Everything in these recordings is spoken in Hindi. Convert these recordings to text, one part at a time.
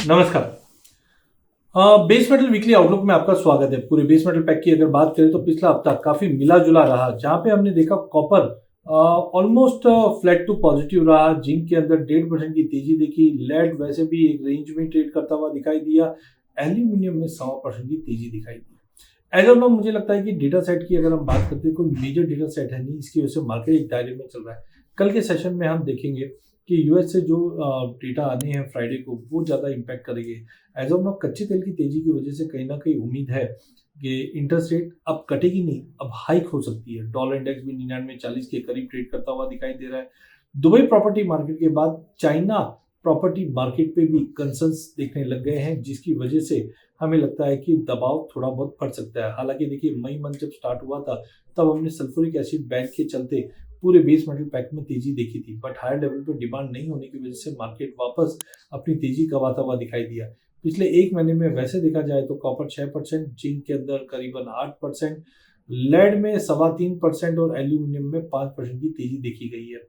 नमस्कार। बेस मेटल वीकली आउटलुक में आपका स्वागत है। पूरे बेस मेटल पैक की अगर बात करें तो पिछला हफ्ता काफी मिला जुला रहा, जहां पे हमने देखा copper almost flat to positive रहा। जिंक के अंदर 1.5% की तेजी देखी। लेड वैसे भी एक रेंज में ट्रेड करता हुआ दिखाई दिया। एल्यूमिनियम में 1.25% की तेजी दिखाई दी। एज ऑफ नाउ मुझे लगता है कि डेटा सेट की अगर हम बात करते हैं, कोई मेजर डेटा सेट है नहीं, इसकी वजह से मार्केट एक दायरे में चल रहा है। कल के सेशन में हम देखेंगे कि यूएस से जो डेटा आने हैं फ्राइडे को, वो ज़्यादा इम्पैक्ट करेंगे। एज ऑफ नाउ कच्चे तेल की तेजी की वजह से कहीं ना कहीं उम्मीद है कि इंटरेस्ट रेट अब कटेगी नहीं, अब हाइक हो सकती है। डॉलर इंडेक्स भी 99-40 के करीब ट्रेड करता हुआ दिखाई दे रहा है। दुबई प्रॉपर्टी मार्केट के बाद चाइना प्रॉपर्टी मार्केट पे भी कंसर्न्स देखने लग गए हैं, जिसकी वजह से हमें लगता है कि दबाव थोड़ा बहुत बढ़ सकता है। हालांकि देखिए, मई मंथ जब स्टार्ट हुआ था तब हमने सल्फ्यूरिक एसिड बैन के चलते पूरे बेस मेटल पैक में तेजी देखी थी, बट हायर लेवल पर डिमांड नहीं होने की वजह से मार्केट वापस अपनी तेजी गंवाता हुआ दिखाई दिया। पिछले एक महीने में वैसे देखा जाए तो कॉपर 6%, जिंक के अंदर करीबन 8%, लेड में 3.25% और एल्यूमिनियम में 5% की तेजी देखी गई है।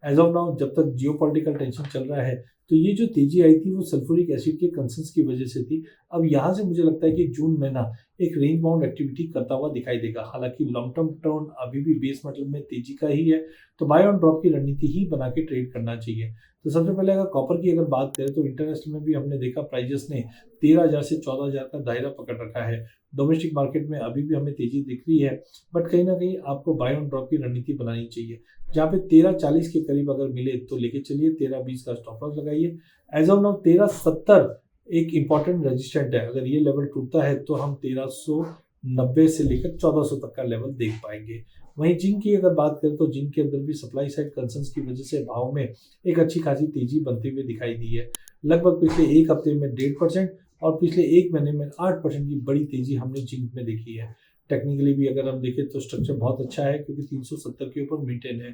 एज ऑफ नाउ जब तक जियोपॉलिटिकल टेंशन चल रहा है, तो ये जो तेजी आई थी वो सल्फ्यूरिक एसिड के कंसर्न्स की वजह से थी। अब यहाँ से मुझे लगता है कि जून महीना एक रेंज बाउंड एक्टिविटी करता हुआ दिखाई देगा। हालांकि लॉन्ग टर्म टर्न अभी भी बेस मेटल में तेजी का ही है, तो बाय ऑन ड्रॉप की रणनीति ही बना के ट्रेड करना चाहिए। तो सबसे पहले अगर कॉपर की अगर बात करें तो इंटरनेशनल में भी हमने देखा प्राइजेस ने 13,000 से 14,000 का दायरा पकड़ रखा है। डोमेस्टिक मार्केट में अभी भी हमें तेजी दिख रही है, बट कहीं ना कहीं आपको बाय ऑन ड्रॉप की रणनीति बनानी चाहिए। जहाँ पे 13,40 के करीब अगर मिले तो लेके चलिए, 13,20 का स्टॉप लॉस लगाइए। एज ऑफ नाउ 13,70 एक इंपॉर्टेंट रेजिस्टेंट है। अगर ये लेवल टूटता है तो हम 1390 से लेकर 1400 तक का लेवल देख पाएंगे। वहीं जिंक की अगर बात करें तो जिंक के अंदर भी सप्लाई साइड कंसर्न्स की वजह से भाव में एक अच्छी खासी तेजी बनते हुए दिखाई दी है। लगभग पिछले एक हफ्ते में 1.5% और पिछले एक महीने में 8% की बड़ी तेजी हमने जिंक में देखी है। टेक्निकली भी अगर हम देखें तो स्ट्रक्चर बहुत अच्छा है, क्योंकि 370 के ऊपर मेंटेन है।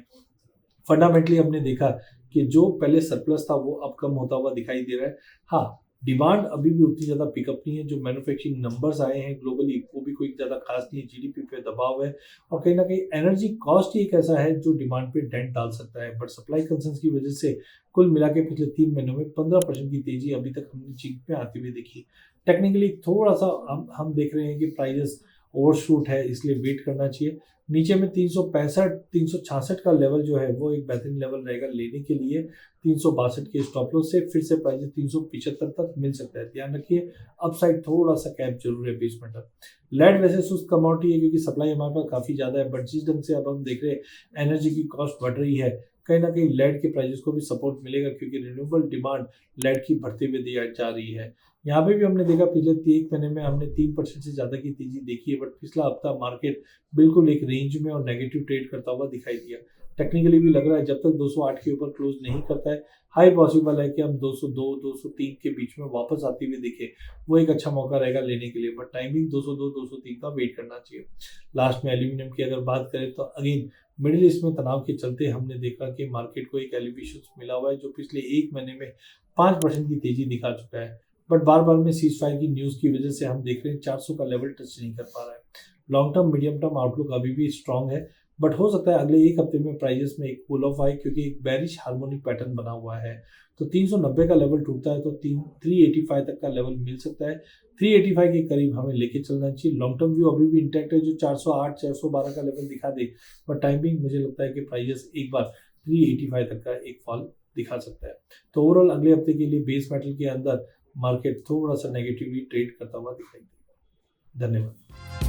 फंडामेंटली हमने देखा कि जो पहले सरप्लस था वो अब कम होता हुआ दिखाई दे रहा है। हाँ, डिमांड अभी भी उतनी ज़्यादा पिकअप नहीं है। जो मैन्युफैक्चरिंग नंबर्स आए हैं ग्लोबली वो भी कोई ज़्यादा खास नहीं है। जीडीपी पे दबाव है और कहीं ना कहीं एनर्जी कॉस्ट ही एक ऐसा है जो डिमांड पे डेंट डाल सकता है। बट सप्लाई कंसर्न्स की वजह से कुल मिला के पिछले 3 महीनों में 15% की तेजी अभी तक हमने जिंक में आती हुई देखी। टेक्निकली थोड़ा सा हम देख रहे हैं कि प्राइजेस ओवरशूट है, इसलिए वेट करना चाहिए। नीचे में 365 366 का लेवल जो है वो एक बेहतरीन लेवल रहेगा लेने के लिए। 362 के स्टॉप लॉस से फिर से प्राइस 375 तक मिल सकता है। ध्यान रखिए, अपसाइड थोड़ा सा कैप जरूर है बेस मेटल। लेड वैसे सुस्त कमोडिटी है क्योंकि सप्लाई हमारे पास काफी ज्यादा है, बट जिस ढंग से अब हम देख रहे हैं एनर्जी की कॉस्ट बढ़ रही है, कहीं ना कहीं लेड के प्राइसेस को भी सपोर्ट मिलेगा, क्योंकि रिन्यूएबल डिमांड लेड की बढ़ते हुए दी जा रही है। यहाँ पे भी हमने देखा पिछले एक महीने में हमने 3% से ज्यादा की तेजी देखी है, बट पिछला हफ्ता मार्केट बिल्कुल एक रेंज में और नेगेटिव ट्रेड करता हुआ दिखाई दिया। टेक्निकली भी लग रहा है जब तक 208 के ऊपर क्लोज नहीं करता है, हाई पॉसिबल है कि हम 202 203 के बीच में वापस आते हुए दिखे। वो एक अच्छा मौका रहेगा लेने के लिए, बट टाइमिंग 202 203 का वेट करना चाहिए। लास्ट में एल्यूमिनियम की अगर बात करें तो अगेन मिडिल ईस्ट में तनाव के चलते हमने देखा कि मार्केट को एक एलिवेशन मिला हुआ है, जो पिछले एक महीने में 5% की तेजी दिखा चुका है। बट बार बार में सीज फायर की न्यूज की वजह से हम देख रहे हैं 400 का लेवल टच नहीं कर पा रहा है। Long term medium term outlook अभी भी स्ट्रांग है, बट हो सकता है अगले एक हफ्ते में प्राइजेस में एक पुल ऑफ आए, क्योंकि एक बेरिश हार्मोनिक पैटर्न बना हुआ है। तो 390 का लेवल टूटता है तो 385 तक का लेवल मिल सकता है। 385 के करीब हमें लेके चलना चाहिए। लॉन्ग टर्म व्यू अभी भी इंटैक्ट है, जो 408 412 का लेवल दिखा दे, बट टाइमिंग मुझे लगता है कि प्राइजेस एक बार 385 तक का एक फॉल दिखा सकता है। तो ओवरऑल अगले हफ्ते के लिए बेस मेटल के अंदर मार्केट थोड़ा सा नेगेटिवली ट्रेड करता हुआ दिखाई देगा। धन्यवाद।